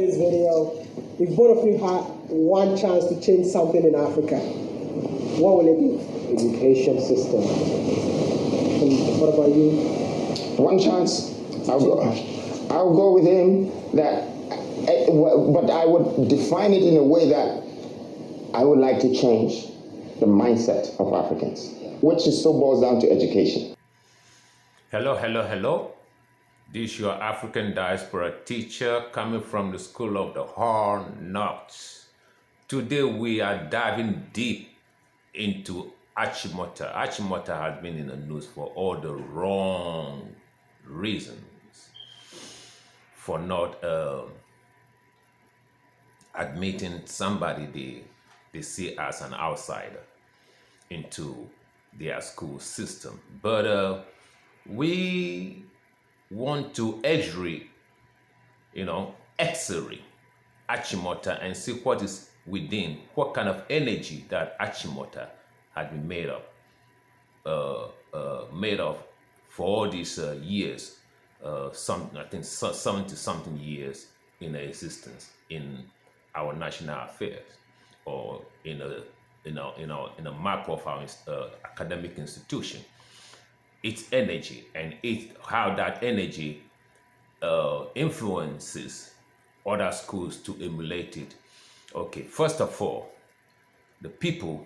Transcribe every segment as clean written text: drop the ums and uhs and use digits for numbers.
this video, if both of you had one chance to change something in Africa, what will it be? Education system. And what about you? One chance, I'll go with him that, but I would define it in a way that I would like to change the mindset of Africans, which is so boils down to education. Hello. This is your African diaspora teacher coming from the School of the Hard Knocks. Today we are diving deep into Achimota. Achimota has been in the news for all the wrong reasons, for not admitting somebody they see as an outsider into their school system. But we want to x-ray Achimota and see what is within, what kind of energy that Achimota had been made of for all these years, I think 70 something years in existence in our national affairs, or in a map of our academic institution. Its energy and how that energy influences other schools to emulate it. Okay, first of all, the people,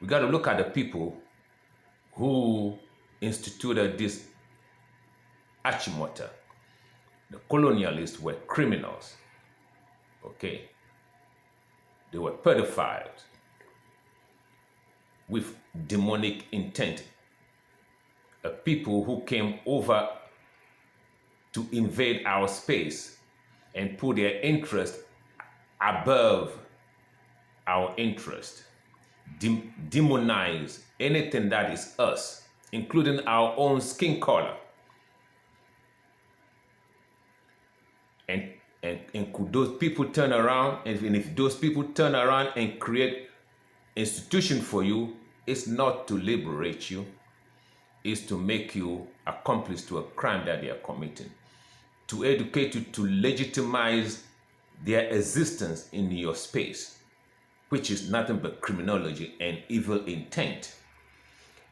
we got to look at the people who instituted this Achimota. The colonialists were criminals, okay? They were pedophiles with demonic intent. People who came over to invade our space and put their interest above our interest, demonize anything that is us, including our own skin color. And could those people turn around, and if those people turn around and create institution for you, it's not to liberate you, is to make you accomplice to a crime that they are committing, to educate you, to legitimize their existence in your space, which is nothing but criminology and evil intent.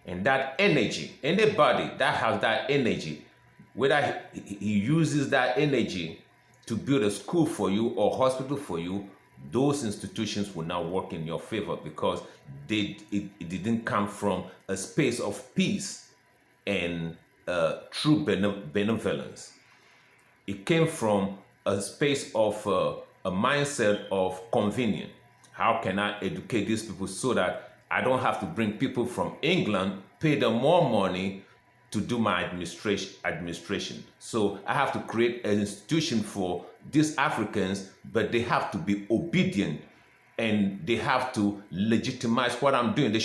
And that energy, anybody that has that energy, whether he uses that energy to build a school for you or hospital for you, those institutions will now work in your favor, because it didn't come from a space of peace and true benevolence. It came from a space of a mindset of convenience. How can I educate these people so that I don't have to bring people from England, pay them more money to do my administration? So I have to create an institution for these Africans, but they have to be obedient and they have to legitimize what I'm doing. They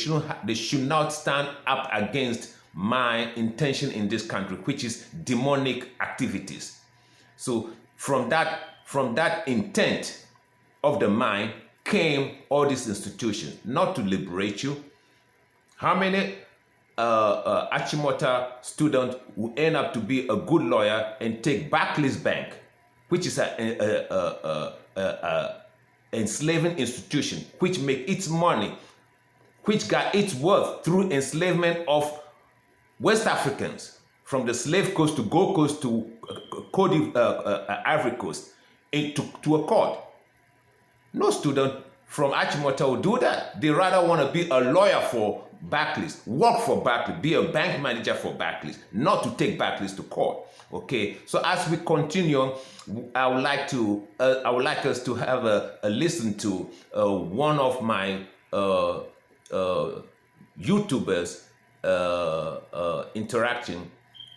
should not stand up against my intention in this country, which is demonic activities. So from that intent of the mind came all these institutions, not to liberate you. How many Achimota students will end up to be a good lawyer and take Barclays Bank, which is a enslaving institution, which make its money, which got its worth through enslavement of West Africans, from the slave coast to Gold Coast to Ivory Coast, to a court. No student from Achimota will do that. They rather want to be a lawyer for Barclays, work for Barclays, be a bank manager for Barclays, not to take Barclays to court. Okay, so as we continue, I would like us to have a listen to one of my YouTubers interacting,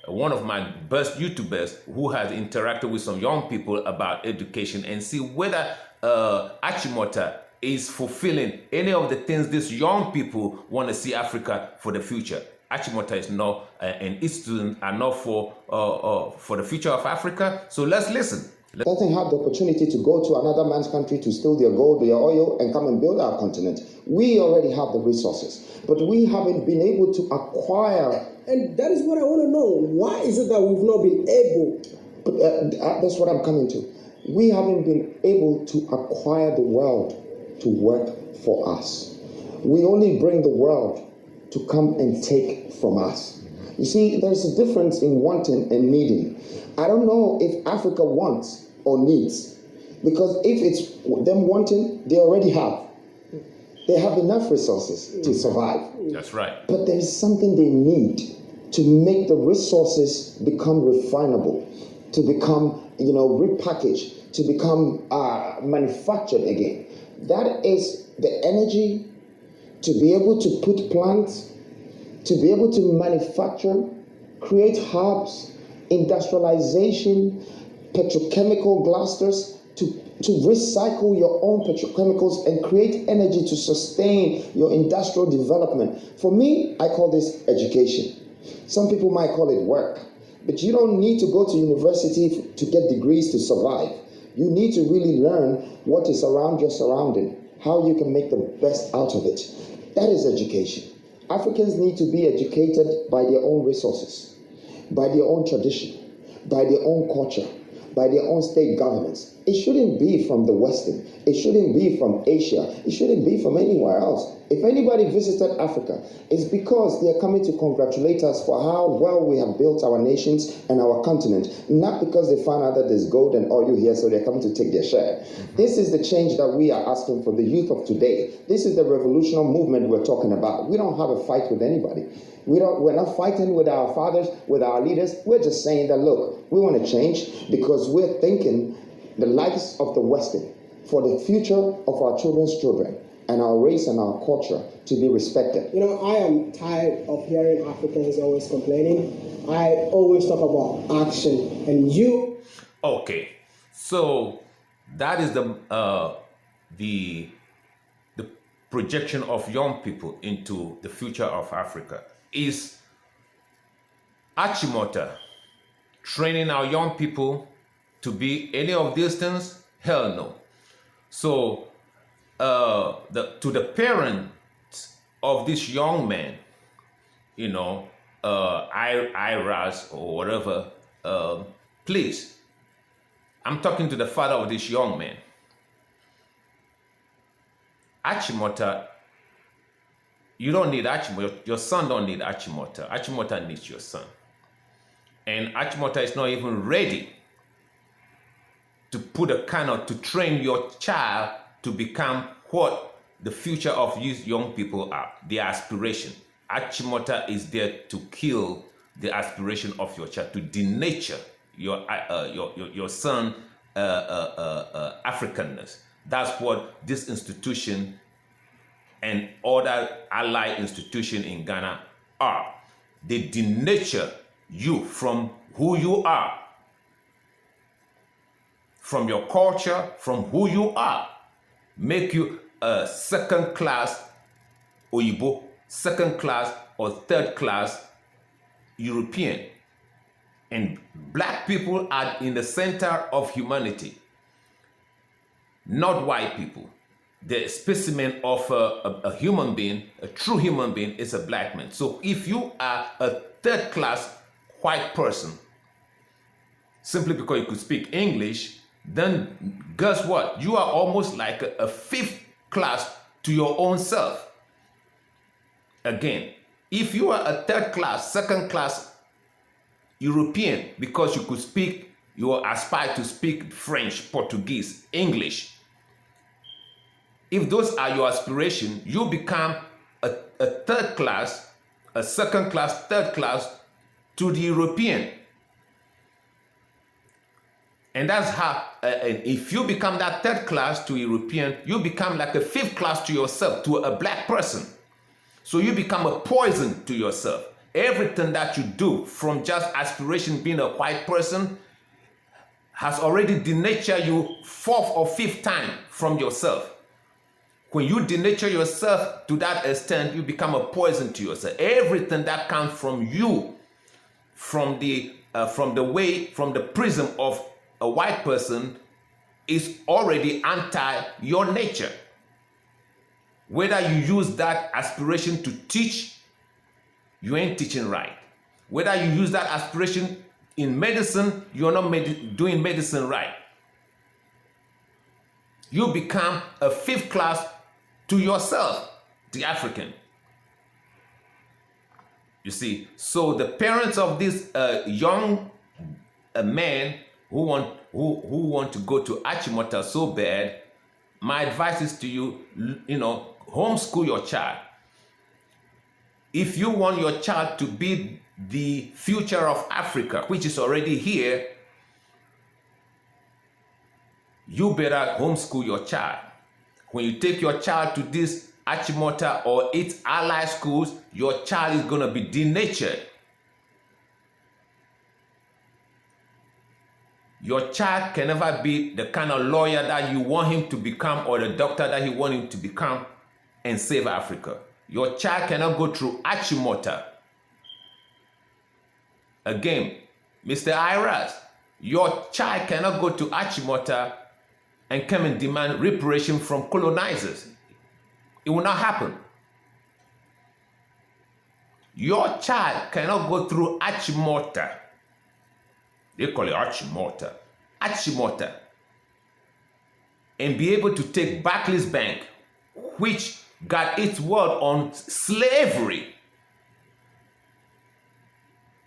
one of my best YouTubers who has interacted with some young people about education, and see whether Achimota is fulfilling any of the things these young people want to see Africa for the future. Achimota is not, and its students are not for the future of Africa. So let's listen. Doesn't have the opportunity to go to another man's country to steal their gold, their oil, and come and build our continent. We already have the resources, but we haven't been able to acquire. And that is what I want to know. Why is it that we've not been able? That's what I'm coming to. we haven't been able to acquire the world to work for us. We only bring the world to come and take from us. You see, there's a difference in wanting and needing. I don't know if Africa wants or needs, because if it's them wanting, they already have. They have enough resources to survive. That's right. But there is something they need to make the resources become refinable, to become, repackaged, to become manufactured again. That is the energy to be able to put plants, to be able to manufacture, create hubs, industrialization, petrochemical clusters, to recycle your own petrochemicals and create energy to sustain your industrial development. For me, I call this education. Some people might call it work, but you don't need to go to university to get degrees to survive. You need to really learn what is around your surrounding, how you can make the best out of it. That is education. Africans need to be educated by their own resources, by their own tradition, by their own culture, by their own state governments. It shouldn't be from the Western. It shouldn't be from Asia. It shouldn't be from anywhere else. If anybody visited Africa, it's because they are coming to congratulate us for how well we have built our nations and our continent, not because they found out that there's gold and oil here, so they're coming to take their share. This is the change that we are asking for the youth of today. This is the revolutionary movement we're talking about. We don't have a fight with anybody. We're not fighting with our fathers, with our leaders. We're just saying that, look, we want to change because we're thinking the lives of the Western for the future of our children's children and our race and our culture to be respected. I am tired of hearing Africans always complaining. I always talk about action, and you. Okay, so that is the projection of young people into the future of Africa. Is Achimota training our young people to be any of these things? Hell no. So to the parents of this young man, IRAS or whatever, please, I'm talking to the father of this young man. Achimota, you don't need Achimota. Your son don't need Achimota. Achimota needs your son. And Achimota is not even ready to to train your child to become what the future of these young people are, their aspiration. Achimota is there to kill the aspiration of your child, to denature your son Africanness. That's what this institution and other allied institutions in Ghana are. They denature you from who you are, from your culture, from who you are. Make you a second-class Oyibo, second-class or third-class European. And black people are in the center of humanity, not white people. The specimen of a human being, a true human being, is a black man. So if you are a third-class white person, simply because you could speak English, then guess what? You are almost like a fifth class to your own self. Again, if you are a third class, second class European, because you aspire to speak French, Portuguese, English, if those are your aspirations, you become a third class, a second class, third class to the European. And that's how, if you become that third class to European, you become like a fifth class to yourself, to a black person. So you become a poison to yourself. Everything that you do from just aspiration being a white person has already denatured you fourth or fifth time from yourself. When you denature yourself to that extent, you become a poison to yourself. Everything that comes from you, from the prism of a white person, is already anti your nature. Whether you use that aspiration to teach, you ain't teaching right. Whether you use that aspiration in medicine, you're not doing medicine right. You become a fifth class to yourself, the African. You see, so the parents of this young men who want to go to Achimota so bad, my advice is to you, homeschool your child. If you want your child to be the future of Africa, which is already here, you better homeschool your child. When you take your child to this Achimota or its ally schools, your child is going to be denatured. Your child can never be the kind of lawyer that you want him to become or the doctor that you want him to become and save Africa. Your child cannot go through Achimota. Again, Mr. Iras, your child cannot go to Achimota and come and demand reparation from colonizers. It will not happen. Your child cannot go through Achimota. They call it Achimota. Achimota. And be able to take Barclays Bank, which got its word on slavery.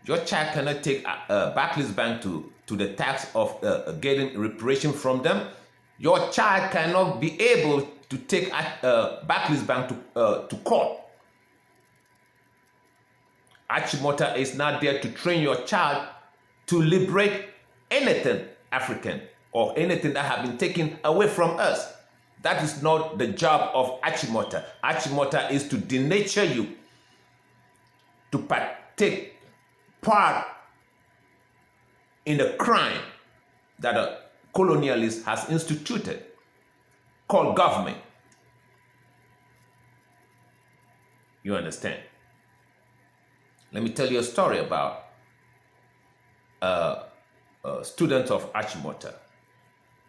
Your child cannot take Barclays Bank to the task of getting reparation from them. Your child cannot be able to take Barclays Bank to court. Achimota is not there to train your child to liberate anything African or anything that have been taken away from us. That is not the job of Achimota. Achimota is to denature you, to take part in the crime that a colonialist has instituted, called government. You understand? Let me tell you a story about students of Achimota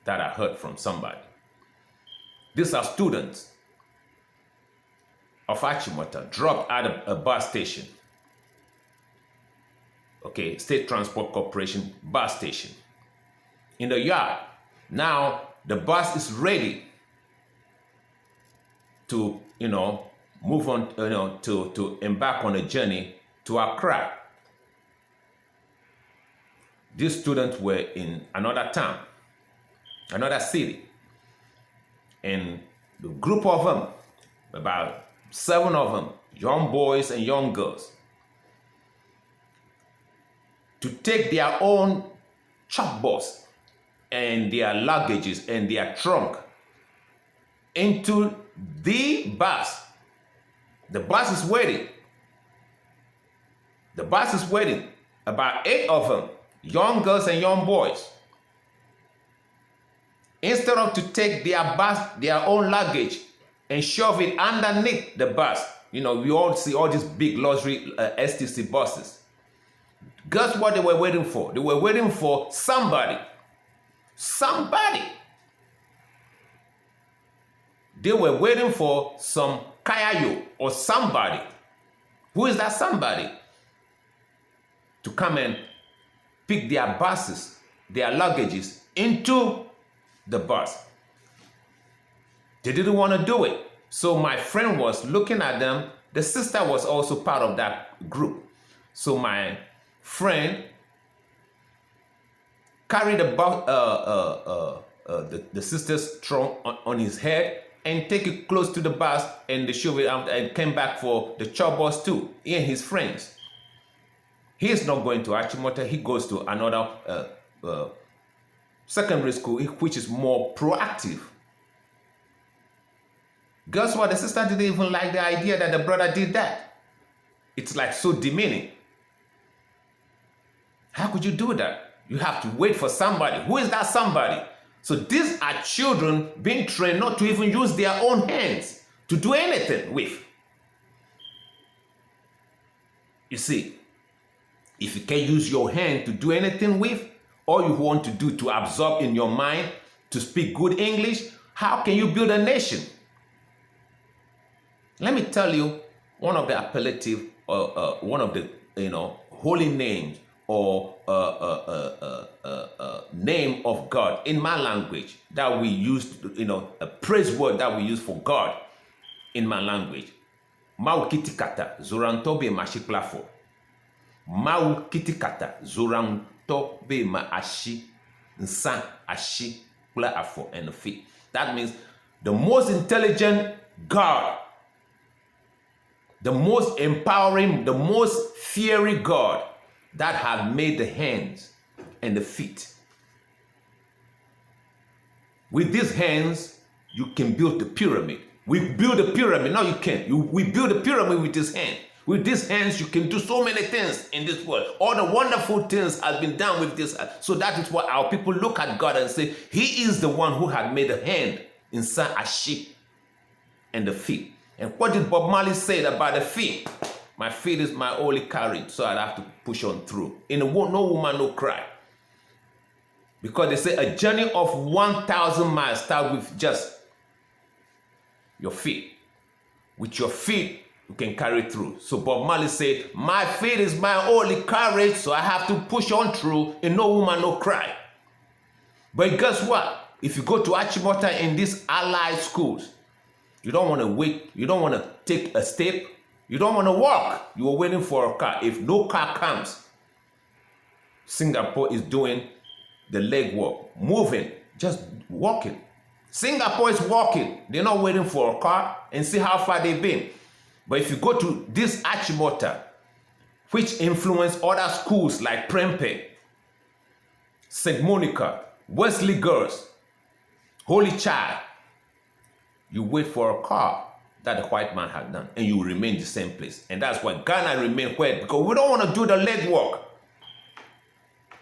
that I heard from somebody. These are students of Achimota dropped at a bus station. Okay, State Transport Corporation bus station. In the yard. Now the bus is ready to, move on, to embark on a journey to Accra. These students were in another town, another city. And the group of them, about 7 of them, young boys and young girls, to take their own chopbox and their luggages and their trunk into the bus. The bus is waiting. The bus is waiting. About 8 of them, young girls and young boys. Instead of to take their own luggage and shove it underneath the bus, we all see all these big luxury STC buses. Guess what they were waiting for? They were waiting for somebody. Somebody. They were waiting for some Kayayo or somebody. Who is that somebody? To come and pick their buses, their luggages into the bus. They didn't want to do it. So my friend was looking at them. The sister was also part of that group. So my friend carried the sister's trunk on his head and take it close to the bus and they shove it out and came back for the chop bus too, he and his friends. He is not going to Achimota. He goes to another secondary school, which is more proactive. Guess what? The sister didn't even like the idea that the brother did that. It's like so demeaning. How could you do that? You have to wait for somebody. Who is that somebody? So these are children being trained not to even use their own hands to do anything with. You see, if you can't use your hand to do anything with, all you want to do to absorb in your mind, to speak good English, how can you build a nation? Let me tell you one of the appellative, one of the holy names or name of God in my language that we use, a praise word that we use for God in my language. Mau kitikata zorantobe mashiklafo. Mau kitikata zorantobe ma ashi nsan ashi afo and the feet. That means the most intelligent God, the most empowering, the most fiery God that have made the hands and the feet. With these hands, you can build the pyramid. We build a pyramid. No, you can't. We build a pyramid with this hand. With these hands, you can do so many things in this world. All the wonderful things have been done with this. So that is what our people look at God and say, He is the one who had made the hand inside a sheep and the feet. And what did Bob Marley say about the feet? My feet is my only carriage, so I'd have to push on through. In a no woman, no cry. Because they say a journey of 1,000 miles starts with just your feet. With your feet, you can carry through. So Bob Marley said, my feet is my only courage, so I have to push on through, and no woman, no cry. But guess what? If you go to Achimota in these allied schools, you don't want to wait, you don't want to take a step, you don't want to walk. You are waiting for a car. If no car comes, Singapore is doing the leg walk, moving, just walking. Singapore is walking. They're not waiting for a car, and see how far they've been. But if you go to this Achimota, which influence other schools like Prempeh, St. Monica, Wesley Girls, Holy Child, you wait for a car that the white man had done, and you will remain the same place. And that's why Ghana remain where, because we don't want to do the leg walk.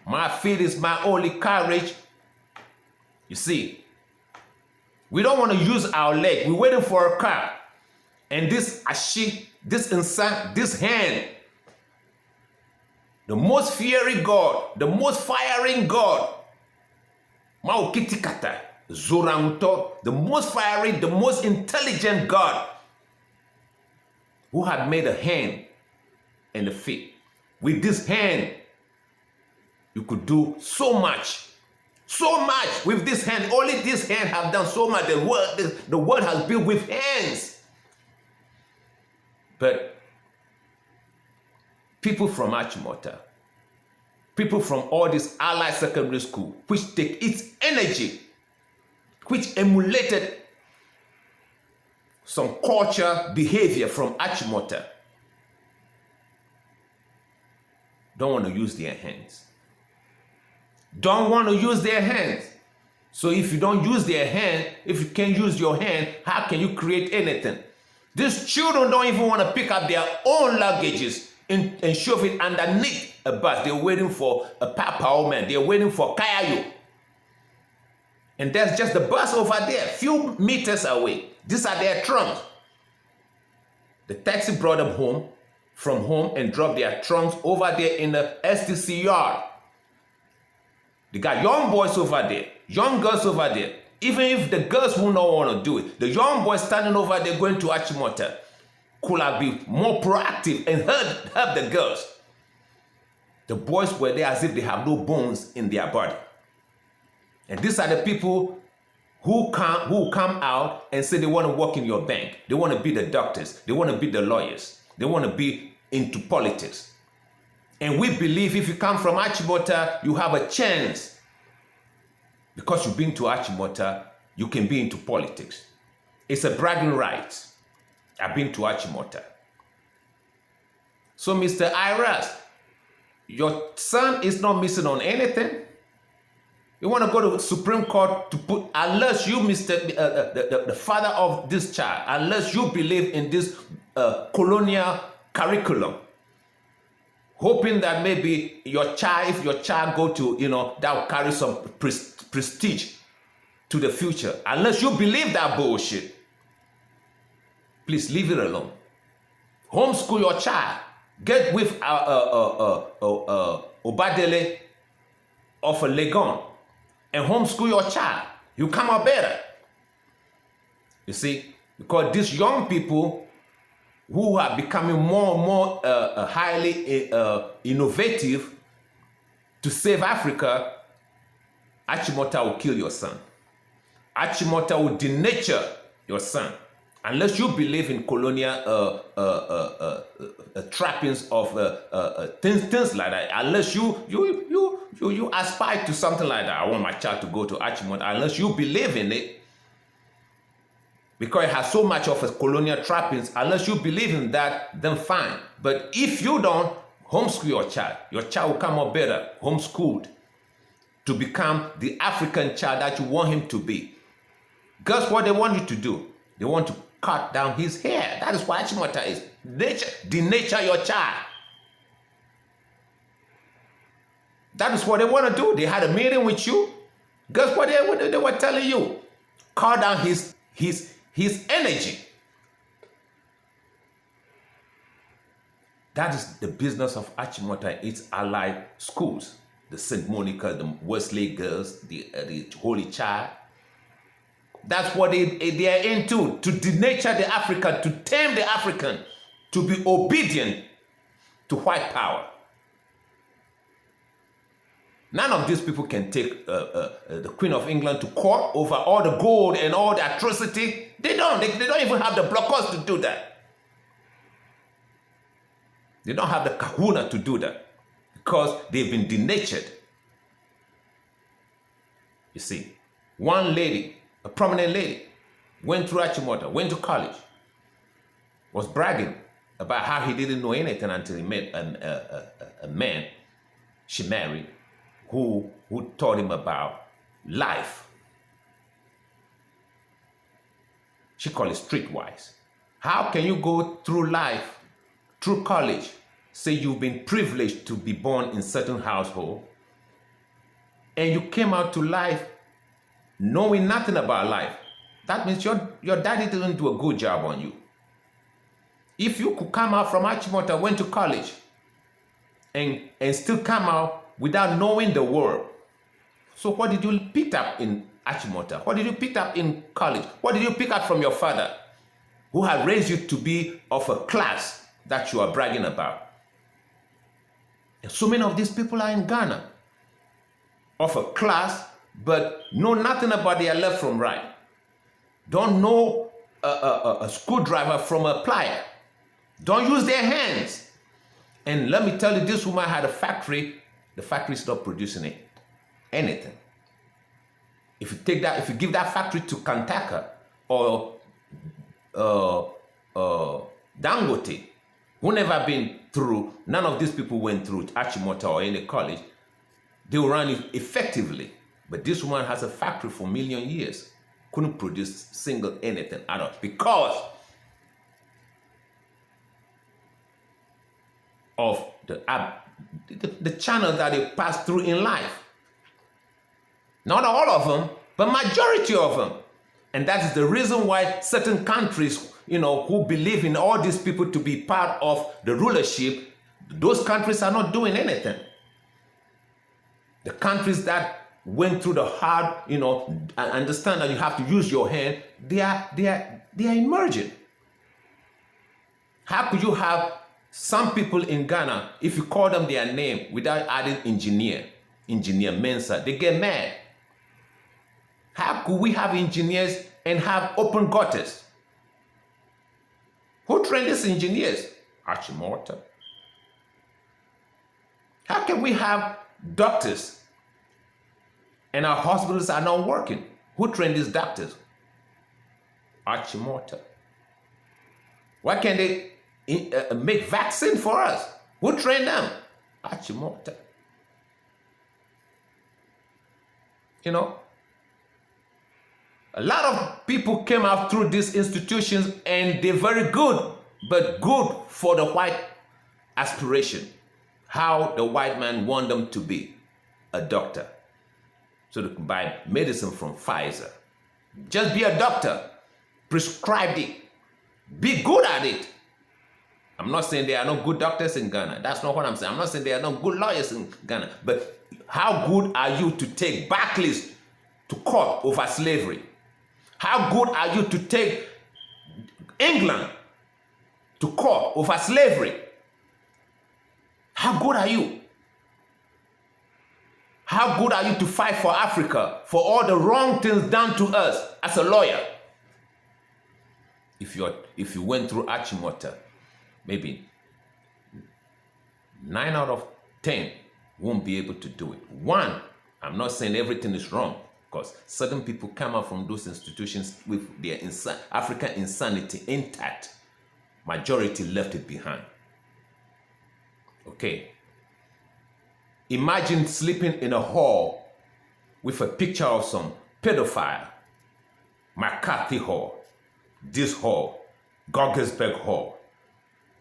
My feet is my only courage. You see, we don't want to use our leg. We're waiting for a car. And this ashi, this insan, this hand, the most fiery God, the most firing God, Maukitikata, Zoranto, the most fiery, the most intelligent God, who had made a hand and a feet. With this hand, you could do so much. So much with this hand. Only this hand have done so much. The world has built with hands. But people from Achimota, people from all these allied secondary school, which take its energy, which emulated some culture, behavior from Achimota, don't want to use their hands. Don't want to use their hands. So if you don't use their hand, if you can't use your hand, how can you create anything? These children don't even want to pick up their own luggages and shove it underneath a bus. They're waiting for a papa or man. They're waiting for Kayayo. And there's just the bus over there, few meters away. These are their trunks. The taxi brought them home, from home, and dropped their trunks over there in the STC yard. They got young boys over there, young girls over there. Even if the girls will not want to do it, the young boys standing over there going to Achimota could have been more proactive and help the girls. The boys were there as if they have no bones in their body. And these are the people who come out and say they want to work in your bank. They want to be the doctors. They want to be the lawyers. They want to be into politics. And we believe if you come from Achimota, you have a chance. Because you've been to Achimota, you can be into politics. It's a bragging right. I've been to Achimota. So, Mr. Iras, your son is not missing on anything. You want to go to the Supreme Court to put, unless you, the father of this child, unless you believe in this colonial curriculum, hoping that maybe your child, if your child go to, that will carry some prestige to the future. Unless you believe that bullshit, please leave it alone. Homeschool your child. Get with Obadele of a Legon and homeschool your child. You come out better. You see, because these young people who are becoming more and more highly innovative to save Africa, Achimota will kill your son. Achimota will denature your son. Unless you believe in colonial trappings of things like that, unless you aspire to something like that, I want my child to go to Achimota, unless you believe in it, because it has so much of a colonial trappings, unless you believe in that, then fine. But if you don't, homeschool your child will come up better, homeschooled, to become the African child that you want him to be. Guess what they want you to do? They want to cut down his hair. That is what Achimota is. Denature your child. That is what they want to do. They had a meeting with you. Guess what they were telling you? Cut down his energy. That is the business of Achimota and its allied schools. The St. Monica, the Wesley girls, the Holy Child. That's what they are into, to denature the African, to tame the African, to be obedient to white power. None of these people can take the Queen of England to court over all the gold and all the atrocity. They don't. They don't even have the blockers to do that. They don't have the kahuna to do that because they've been denatured. You see, one lady, a prominent lady, went through Achimota, went to college, was bragging about how he didn't know anything until he met a man she married who taught him about life. She called it streetwise. How can you go through life, through college, say you've been privileged to be born in certain household, and you came out to life knowing nothing about life? That means your daddy didn't do a good job on you. If you could come out from Achimota, went to college, and still come out without knowing the world, so what did you pick up in Achimota? What did you pick up in college? What did you pick up from your father, who had raised you to be of a class that you are bragging about? And so many of these people are in Ghana, of a class, but know nothing about their left from right. Don't know a screwdriver from a plier. Don't use their hands. And let me tell you, this woman had a factory. The factory is not producing anything. If you give that factory to Kantaka or Dangote, who never been through, none of these people went through Achimota or any college, they will run it effectively. But this woman has a factory for a million years, couldn't produce single anything at all because of the channel that they pass through in life. Not all of them, but majority of them. And that is the reason why certain countries, who believe in all these people to be part of the rulership, those countries are not doing anything. The countries that went through the hard, understand that you have to use your hand, they are emerging. How could you have some people in Ghana, if you call them their name without adding engineer Mensa, they get mad. How could we have engineers and have open gutters? Who trained these engineers? Achimota. How can we have doctors and our hospitals are not working? Who trained these doctors? Achimota. Why can't they make vaccine for us? Who trained them? Achimota. A lot of people came out through these institutions and they're very good, but good for the white aspiration. How the white man want them to be a doctor. So they can buy medicine from Pfizer. Just be a doctor. Prescribe it. Be good at it. I'm not saying there are no good doctors in Ghana. That's not what I'm saying. I'm not saying there are no good lawyers in Ghana. But how good are you to take Barclays to court over slavery? How good are you to take England to court over slavery? How good are you? How good are you to fight for Africa, for all the wrong things done to us as a lawyer? If you went through Achimota, maybe 9 out of 10 won't be able to do it. One, I'm not saying everything is wrong, because certain people come out from those institutions with their African insanity intact. Majority left it behind. Okay. Imagine sleeping in a hall with a picture of some pedophile. McCarthy Hall, this hall, Gogelsberg Hall.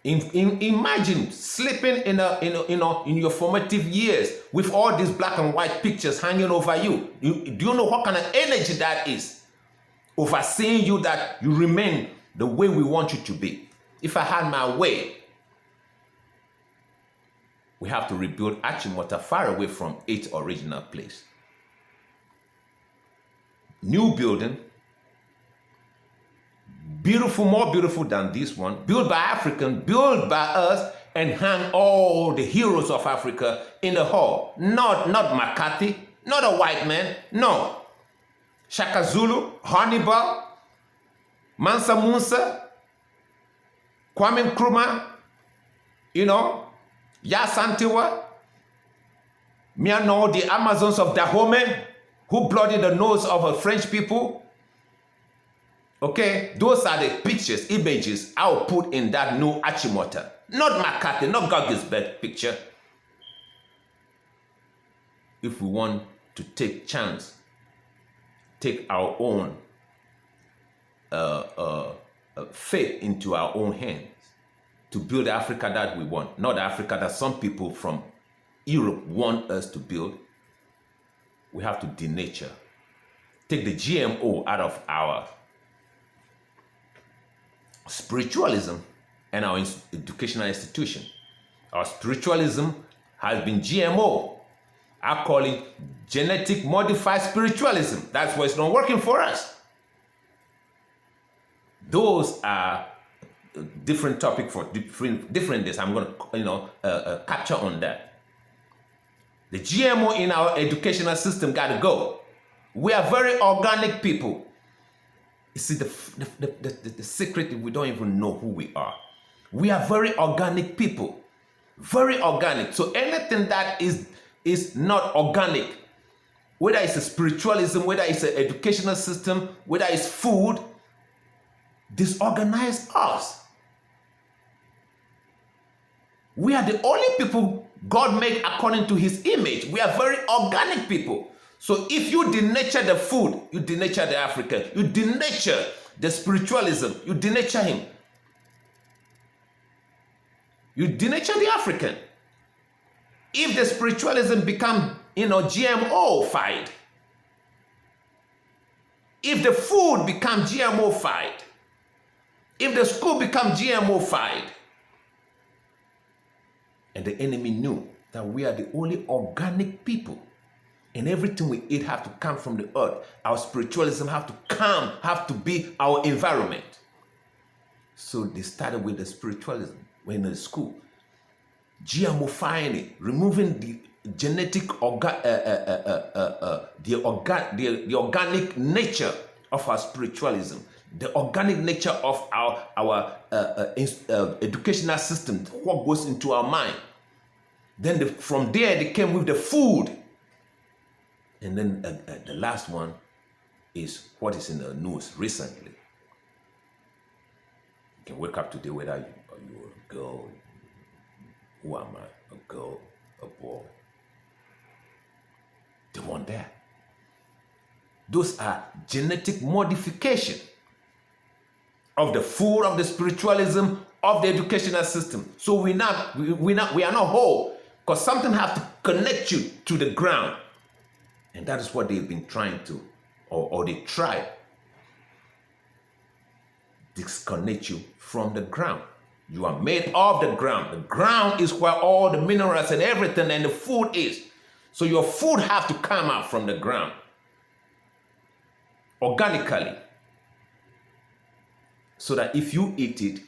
Imagine sleeping in your formative years with all these black and white pictures hanging over you. Do you know what kind of energy that is? Overseeing you that you remain the way we want you to be. If I had my way, we have to rebuild Achimota far away from its original place. New building, beautiful, more beautiful than this one, built by African, built by us, and hang all the heroes of Africa in the hall. Not McCarthy, not a white man, no. Shaka Zulu, Hannibal, Mansa Musa, Kwame Nkrumah, Yasantiwa, Miano, the Amazons of Dahomey, who bloodied the nose of the French people. Okay, those are the pictures, images I will put in that new Achimota. Not McCarthy, not Gogelsberg picture. If we want to take chance, take our own fate into our own hands to build Africa that we want, not Africa that some people from Europe want us to build, we have to denature. Take the GMO out of our spiritualism and our educational institution. Our spiritualism has been GMO. I call it genetic modified spiritualism. That's why it's not working for us. Those are different topic for different days. I'm going to capture on that. The GMO in our educational system got to go. We are very organic people. You see, the secret is we don't even know who we are. We are very organic people. Very organic. So anything that is not organic, whether it's a spiritualism, whether it's an educational system, whether it's food, disorganize us. We are the only people God made according to his image. We are very organic people. So if you denature the food, you denature the African. You denature the spiritualism, you denature him. You denature the African. If the spiritualism become, GMO-fied, if the food become GMO-fied, if the school become GMO-fied, and the enemy knew that we are the only organic people, and everything we eat have to come from the earth. Our spiritualism have to be our environment. So they started with the spiritualism when in the school. GMO-fying it, removing the genetic, the organic nature of our spiritualism, the organic nature of our educational system, what goes into our mind. Then from there they came with the food. And then the last one is what is in the news recently. You can wake up today whether you're a girl. Who am I? A girl, a boy. They want that. Those are genetic modification of the food, of the spiritualism, of the educational system. So we are not whole, because something has to connect you to the ground. And that is what they've been trying to, or they try, disconnect you from the ground. You are made of the ground. The ground is where all the minerals and everything and the food is. So your food has to come out from the ground, organically. So that if you eat it,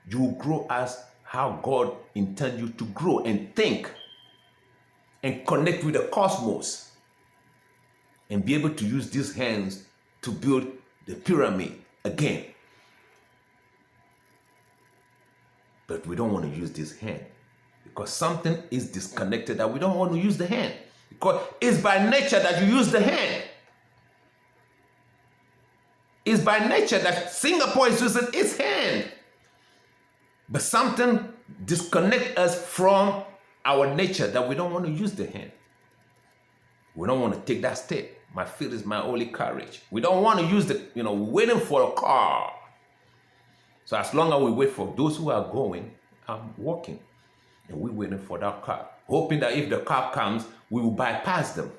you grow as how God intends you to grow and think. and connect with the cosmos and be able to use these hands to build the pyramid again. But we don't want to use this hand because something is disconnected that we don't want to use the hand. Because it's by nature that you use the hand. It's by nature that Singapore is using its hand. But something disconnects us from our nature that we don't want to use the hand. We don't want to take that step. My feet is my only courage. We don't want to use the, waiting for a car. So as long as we wait for those who are going, I'm walking. And we're waiting for that car, hoping that if the car comes, we will bypass them.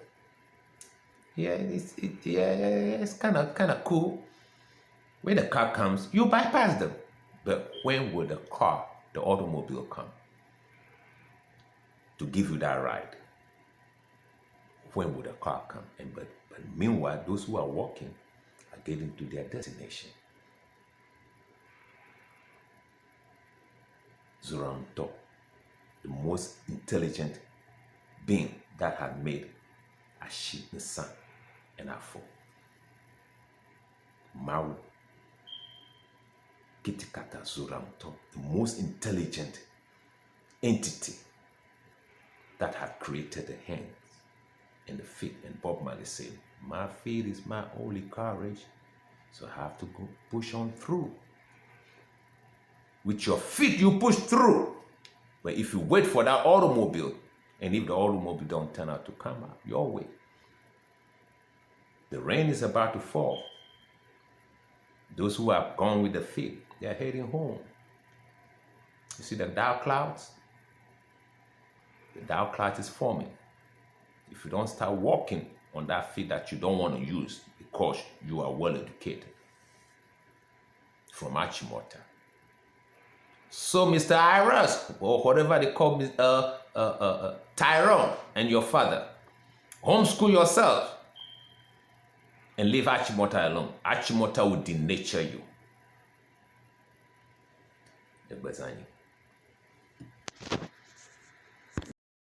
Yeah, it's kind of cool. When the car comes, you bypass them. But when will the automobile come to give you that ride? When will the car come? But meanwhile, those who are walking are getting to their destination. Zuranto, the most intelligent being that had made Achimota Sun and Afo. Maru Kitikata Zuranto, the most intelligent entity that had created the hands and the feet. And Bob Marley said, my feet is my only courage, so I have to go push on through. With your feet, you push through. But if you wait for that automobile, and if the automobile don't turn out to come out your way, the rain is about to fall. Those who have gone with the feet, they are heading home. You see the dark clouds? The dark cloud is forming. If you don't start walking on that feet that you don't want to use because you are well educated. From Achimota. So Mr. Iris, or whatever they call me, Tyrone and your father, homeschool yourself and leave Achimota alone. Achimota will denature you.